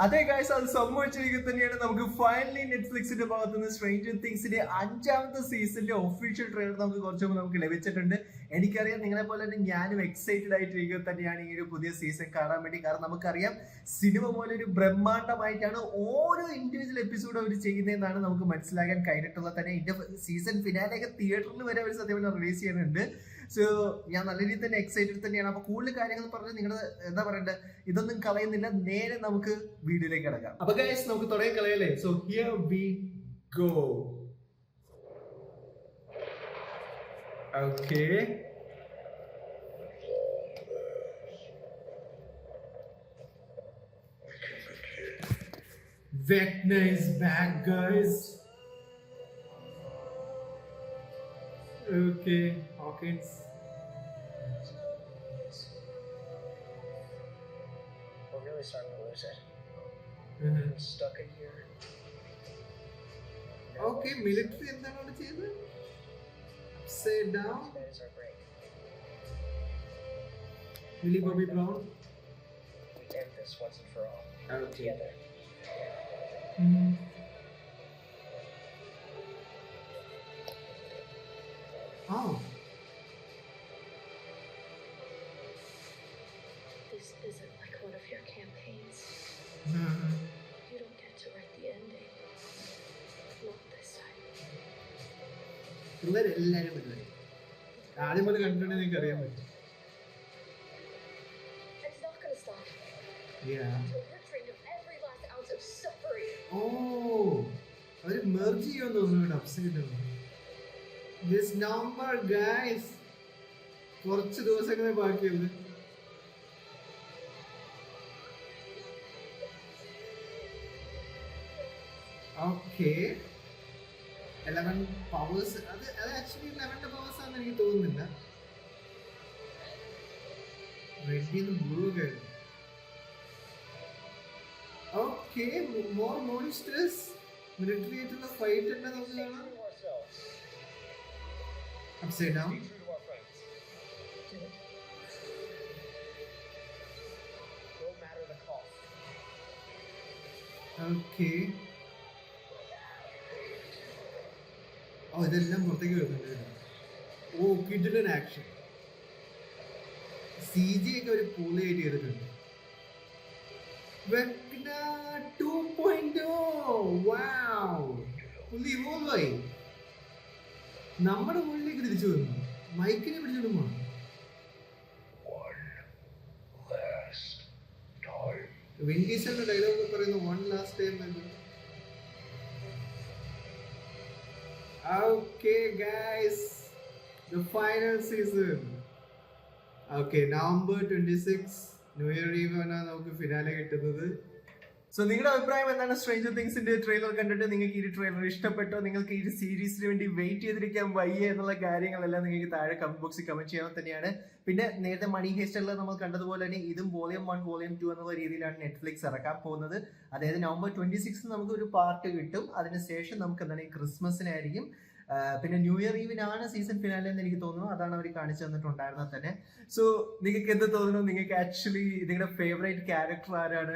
അതേ ഗൈസ്, അത് സംഭവിച്ചിരിക്കുക തന്നെയാണ്. നമുക്ക് ഫൈനലി നെറ്റ്ഫ്ലിക്സിന്റെ ഭാഗത്ത് നിന്ന് സ്ട്രേഞ്ചർ തിങ്സിന്റെ 5ാമത്തെ സീസണിന്റെ ഒഫീഷ്യൽ ട്രെയിലർ നമുക്ക് ലഭിച്ചിട്ടുണ്ട്. എനിക്കറിയാം നിങ്ങളെ പോലെ തന്നെ ഞാനും എക്സൈറ്റഡ് ആയിട്ടിരിക്കുക തന്നെയാണ് ഈ ഒരു പുതിയ സീസൺ കാണാൻ വേണ്ടി. കാരണം നമുക്കറിയാം സിനിമ പോലെ ഒരു ബ്രഹ്മാണ്ഡമായിട്ടാണ് ഓരോ ഇൻഡിവിജ്വൽ എപ്പിസോഡ് അവർ ചെയ്യുന്നതെന്നാണ് നമുക്ക് മനസ്സിലാക്കാൻ കഴിഞ്ഞിട്ടുള്ളത് തന്നെ. ഇതിന്റെ സീസൺ ഫിനാലൊക്കെ തിയേറ്ററിൽ വരെ അവർ സത്യം റിലീസ് ചെയ്യുന്നുണ്ട്. സോ ഞാൻ നല്ല രീതിയിൽ തന്നെ എക്സൈറ്റഡ് തന്നെയാണ്. അപ്പൊ കൂടുതൽ കാര്യങ്ങൾ പറഞ്ഞ് നിങ്ങളുടെ എന്താ പറയണ്ടത്, ഇതൊന്നും കളയുന്നില്ല, നേരെ നമുക്ക് വീഡിയോയിലേക്ക് കിടക്കാം. അപ്പൊ ഗൈസ് നമുക്ക് തുടങ്ങി കളയല്ലേ. So here we go. Okay, Vecna is back, guys. Okay, Hawkins. We're really starting to lose it. Mm-hmm. I'm stuck in here. Okay, military എന്താണ് അവിടെ ചെയ്യുന്നത്? Upside down. That is our break. Millie Bobby Brown. We end this once and for all. Okay. Together. Mm-hmm. Oh. This isn't like one of your campaigns. Mm-hmm. You don't get to write the ending. Not this time. എല്ലാരും ആദ്യം പോലെ കണ്ടിട്ടുണ്ടെങ്കിൽ നിങ്ങൾക്ക് അറിയാൻ പറ്റും. And it's not gonna stop Yeah. until you're drained of every last ounce of suffering. Oh, അവര് merge ചെയ്യുമെന്ന് തോന്നുന്നു upside down. This number, guys. കുറച്ച് ദിവസങ്ങളെ ബാക്കിയുള്ളൂ. Okay, 11 powers. അത് ആക്ച്വലി 11 പവേഴ്സ് ആണെന്ന് എനിക്ക് തോന്നുന്നില്ല. റെഡിന്ന് ബ്ലൂ കഴിഞ്ഞു. Okay, more monsters. മിലിറ്ററി ആയിട്ടുള്ള ഫൈറ്റ് ഉണ്ട് നമുക്ക് കാണാം. True to ourselves. Upside down. Be true to our friends. Do it. No matter the cost. Okay. ഓ, ഇതെല്ലാം പുറത്തേക്ക് വരുന്നുണ്ട്. ഓ, കിഡിലൻ ആക്ഷൻ. CG ഒക്കെ ഒരു പൊളിയായിട്ട് ചെയ്തിട്ടുണ്ട്. Vecna 2.0. Wow. പുള്ളി ഇവോൾവ് ആയി. നമ്മുടെ മുകളിലേക്ക് തിരിച്ചു വന്നു. മൈക്കിനെ പിടിച്ചോണ്ട് പോകണം. വിൻ ഡീസലിന്റെ ഡയലോഗ് പറയുന്നു വൺ ലാസ്റ്റ് ടൈം എന്ന്. Okay guys, the final season. Okay, November 26 New Year Eve ആണ് നമുക്ക് ഫിനാലെ കിട്ടുന്നത്. സോ നിങ്ങളുടെ അഭിപ്രായം എന്താണ് സ്ട്രേഞ്ചർ തിങ്സിന്റെ ട്രെയിലർ കണ്ടിട്ട്? നിങ്ങൾക്ക് ഈ ട്രെയിലർ ഇഷ്ടപ്പെട്ടോ? നിങ്ങൾക്ക് ഈ സീരീസിന് വേണ്ടി വെയിറ്റ് ചെയ്തിരിക്കാൻ വയ്യ എന്നുള്ള കാര്യങ്ങളെല്ലാം നിങ്ങൾക്ക് താഴെ കമന്റ് ബോക്സിൽ കമന്റ് ചെയ്യാൻ തന്നെയാണ്. പിന്നെ നേരത്തെ മണി ഹേസ്റ്ററിൽ നമ്മൾ കണ്ടതുപോലെ തന്നെ ഇതും വോളിയം 1 വോളിയം 2 എന്നുള്ള രീതിയിലാണ് നെറ്റ്ഫ്ലിക്സ് ഇറക്കാൻ പോകുന്നത്. അതായത് November 26 നമുക്ക് ഒരു പാർട്ട് കിട്ടും. അതിനുശേഷം നമുക്ക് എന്താണ് ക്രിസ്മസിനായിരിക്കും. പിന്നെ ന്യൂ ഇയർ ഈവിനാണ് സീസൺ ഫിനാലെ എന്ന് എനിക്ക് തോന്നുന്നു. അതാണ് അവർ കാണിച്ചു തന്നിട്ടുണ്ടായിരുന്നത് തന്നെ. സോ നിങ്ങൾക്ക് എന്ത് തോന്നുന്നു? നിങ്ങൾക്ക് ആക്ച്വലി നിങ്ങളുടെ ഫേവറേറ്റ് ക്യാരക്ടർ ആരാണ്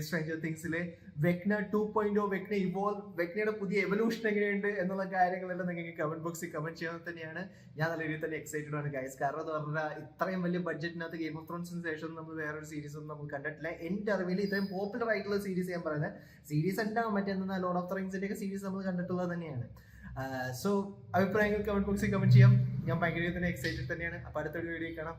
സ്ട്രേഞ്ചർ തിങ്സിലെ? വെക്ന 2.0, വെക്ന ഇവോൾവ്, വെക്നയുടെ പുതിയ എവല്യൂഷൻ എങ്ങനെയുണ്ട് എന്നുള്ള കാര്യങ്ങളെല്ലാം നിങ്ങൾക്ക് കമന്റ് ബോക്സിൽ കമന്റ് ചെയ്യാൻ തന്നെയാണ്. ഞാൻ നല്ല രീതിയിൽ തന്നെ എക്സൈറ്റഡ് ആണ് ഗൈസ്. കാരണം എന്ന് പറഞ്ഞാൽ ഇത്രയും വലിയ ബഡ്ജറ്റിനകത്ത് ഗെയിം ഓഫ് ത്രോൺസിന് ശേഷം നമ്മൾ വേറൊരു സീരീസ് ഒന്നും നമ്മൾ കണ്ടിട്ടില്ല. എന്റെ അറിവിൽ ഇത്രയും പോപ്പുലർ ആയിട്ടുള്ള സീരീസ് ഞാൻ പറയുന്നത് സീരീസ് അല്ല, മറ്റെന്താ ലോർഡ് ഓഫ് ദ റിംഗ്സിന്റെ ഒക്കെ സീരീസ് നമ്മൾ കണ്ടിട്ടുള്ളത് തന്നെയാണ്. സോ അഭിപ്രായങ്ങൾ കമന്റ് ബോക്സിൽ കമന്റ് ചെയ്യാം. ഞാൻ ഭയങ്കര തന്നെ എക്സൈറ്റഡ് തന്നെയാണ്. അപ്പൊ അടുത്തൊരു വീഡിയോ കാണാം.